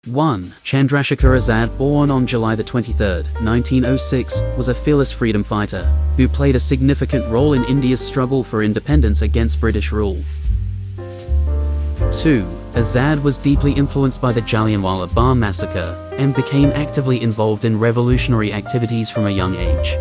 1. Chandra Shekhar Azad, born on July 23, 1906, was a fearless freedom fighter, who played a significant role in India's struggle for independence against British rule. 2. Azad was deeply influenced by the Jallianwala Bagh massacre, and became actively involved in revolutionary activities from a young age.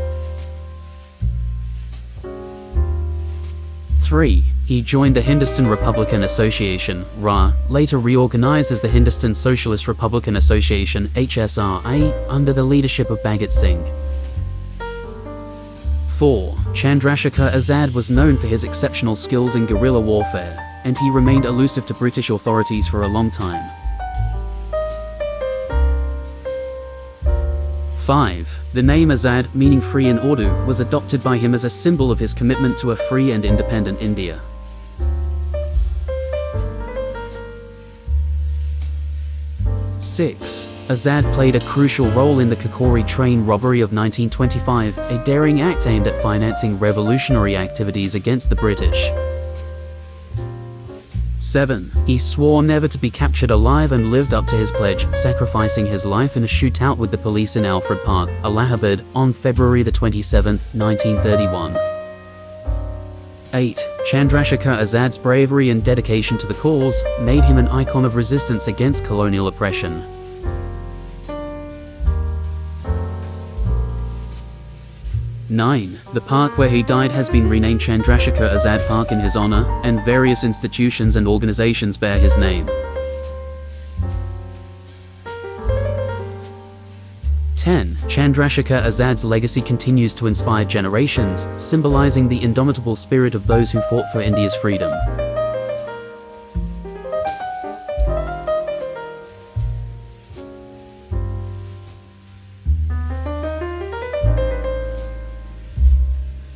3. He joined the Hindustan Republican Association, RA, later reorganized as the Hindustan Socialist Republican Association, HSRA, under the leadership of Bhagat Singh. 4. Chandra Shekhar Azad was known for his exceptional skills in guerrilla warfare, and he remained elusive to British authorities for a long time. 5. The name Azad, meaning free in Urdu, was adopted by him as a symbol of his commitment to a free and independent India. 6. Azad played a crucial role in the Kakori train robbery of 1925, a daring act aimed at financing revolutionary activities against the British. 7. He swore never to be captured alive and lived up to his pledge, sacrificing his life in a shootout with the police in Alfred Park, Allahabad, on February 27, 1931. 8. Chandra Shekhar Azad's bravery and dedication to the cause made him an icon of resistance against colonial oppression. 9. The park where he died has been renamed Chandra Shekhar Azad Park in his honor, and various institutions and organizations bear his name. 10. Chandra Shekhar Azad's legacy continues to inspire generations, symbolizing the indomitable spirit of those who fought for India's freedom.